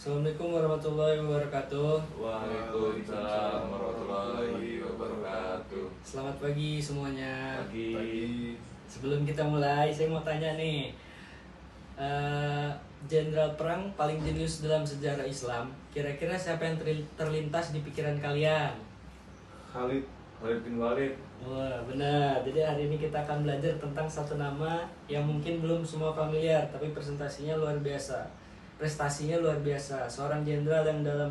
Assalamualaikum warahmatullahi wabarakatuh. Waalaikumsalam warahmatullahi wabarakatuh. Selamat pagi semuanya. Pagi. Sebelum kita mulai, saya mau tanya nih, jenderal perang paling jenius dalam sejarah Islam, kira-kira siapa yang terlintas di pikiran kalian? Khalid bin Walid. Wah, benar. Jadi hari ini kita akan belajar tentang satu nama yang mungkin belum semua familiar, tapi prestasinya luar biasa. Seorang jenderal yang dalam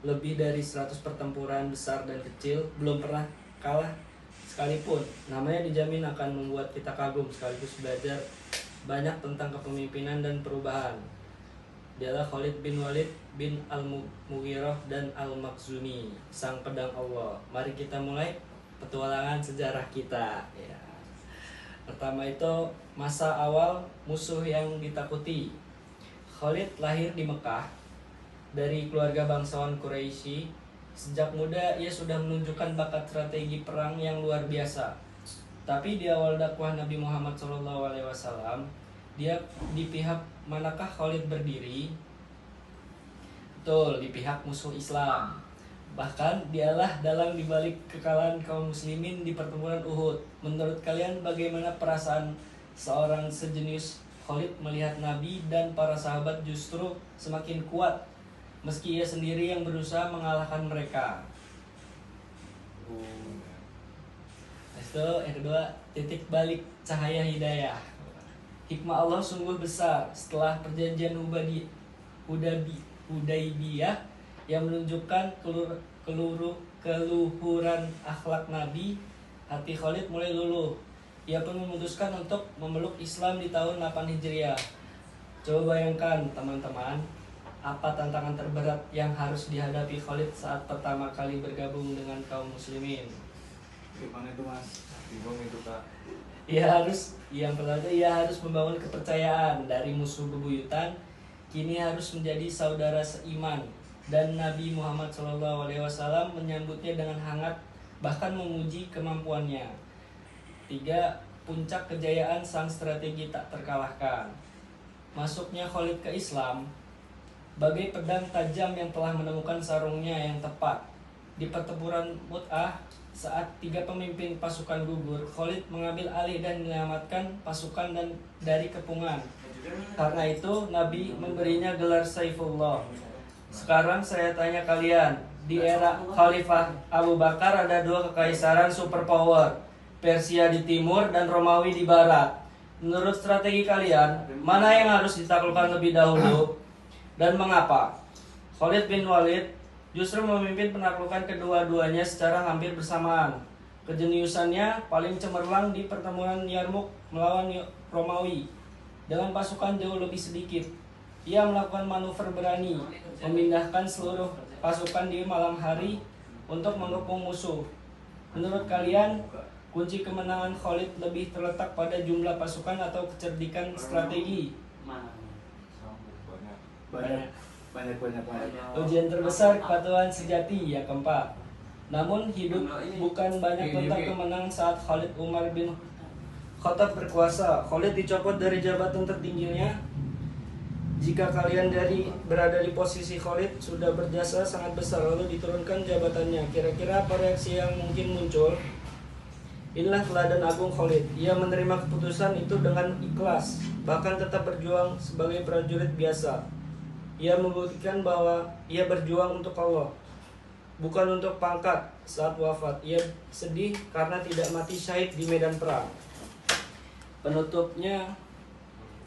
lebih dari 100 pertempuran besar dan kecil belum pernah kalah sekalipun. Namanya dijamin akan membuat kita kagum sekaligus belajar banyak tentang kepemimpinan dan perubahan. Dialah Khalid bin Walid bin Al-Mughirah dan Al-Makhzumi, sang pedang Allah. Mari kita mulai petualangan sejarah kita. Ya. Pertama itu masa awal musuh yang ditakuti. Khalid lahir di Mekah dari keluarga bangsawan Quraisy. Sejak muda ia sudah menunjukkan bakat strategi perang yang luar biasa. Tapi di awal dakwah Nabi Muhammad SAW, dia di pihak manakah Khalid berdiri? Betul, di pihak musuh Islam. Bahkan dialah dalang dibalik kekalahan kaum muslimin di pertempuran Uhud. Menurut kalian bagaimana perasaan seorang sejenius Khalid melihat Nabi dan para sahabat justru semakin kuat meski ia sendiri yang berusaha mengalahkan mereka? Itu yang kedua, titik balik cahaya hidayah. Hikmah Allah sungguh besar. Setelah perjanjian Hudaybiyah yang menunjukkan keluhuran akhlak Nabi, hati Khalid mulai luluh. Ia pun memutuskan untuk memeluk Islam di tahun 8 Hijriah. Coba bayangkan teman-teman, apa tantangan terberat yang harus dihadapi Khalid saat pertama kali bergabung dengan kaum muslimin? Gimana itu mas? Bingung itu kak. Yang pertama ia harus membangun kepercayaan dari musuh bebuyutan, kini harus menjadi saudara seiman, dan Nabi Muhammad SAW menyambutnya dengan hangat, bahkan memuji kemampuannya. 3. Puncak kejayaan sang strategi tak terkalahkan. Masuknya Khalid ke Islam bagai pedang tajam yang telah menemukan sarungnya yang tepat. Di pertempuran Mu'tah, saat 3 pemimpin pasukan gugur, Khalid mengambil alih dan menyelamatkan pasukan dan dari kepungan. Karena itu Nabi memberinya gelar Saifullah. Sekarang saya tanya kalian, di era Khalifah Abu Bakar ada 2 kekaisaran superpower, Persia di timur dan Romawi di barat. Menurut strategi kalian, mana yang harus ditaklukkan lebih dahulu dan mengapa? Khalid bin Walid justru memimpin penaklukan kedua-duanya secara hampir bersamaan. Kejeniusannya paling cemerlang di pertempuran Yarmuk melawan Romawi. Dengan pasukan jauh lebih sedikit, ia melakukan manuver berani, memindahkan seluruh pasukan di malam hari untuk mengepung musuh. Menurut kalian, kunci kemenangan Khalid lebih terletak pada jumlah pasukan atau kecerdikan strategi? Banyak. Ujian terbesar kepatuhan sejati yang keempat. Namun hidup bukan banyak tentang kemenangan saat Khalid Umar bin Khattab berkuasa. Khalid dicopot dari jabatan tertingginya. Jika kalian berada di posisi Khalid sudah berjasa sangat besar lalu diturunkan jabatannya, kira-kira apa reaksi yang mungkin muncul? Inilah teladan agung Khalid. Ia menerima keputusan itu dengan ikhlas, bahkan tetap berjuang sebagai prajurit biasa. Ia membuktikan bahwa ia berjuang untuk Allah, bukan untuk pangkat. Saat wafat, ia sedih karena tidak mati syahid di medan perang. Penutupnya,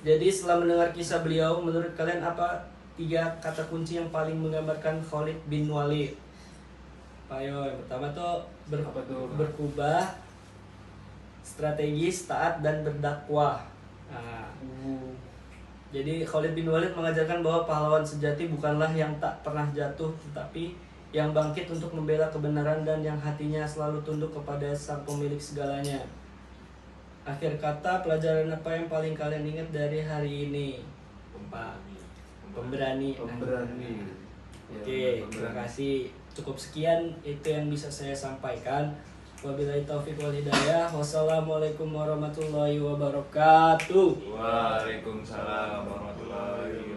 jadi setelah mendengar kisah beliau, menurut kalian apa 3 kata kunci yang paling menggambarkan Khalid bin Walid? Ayo, yang pertama tuh berkubah, strategis, taat, dan berdakwah. Nah, jadi Khalid bin Walid mengajarkan bahwa pahlawan sejati bukanlah yang tak pernah jatuh, tetapi yang bangkit untuk membela kebenaran dan yang hatinya selalu tunduk kepada sang pemilik segalanya. Akhir kata, pelajaran apa yang paling kalian ingat dari hari ini? Pemberani. Oke, terima kasih. Cukup sekian itu yang bisa saya sampaikan. Wabillahi taufiq wal hidayah. Wassalamualaikum warahmatullahi wabarakatuh. Waalaikumsalam warahmatullahi wabarakatuh.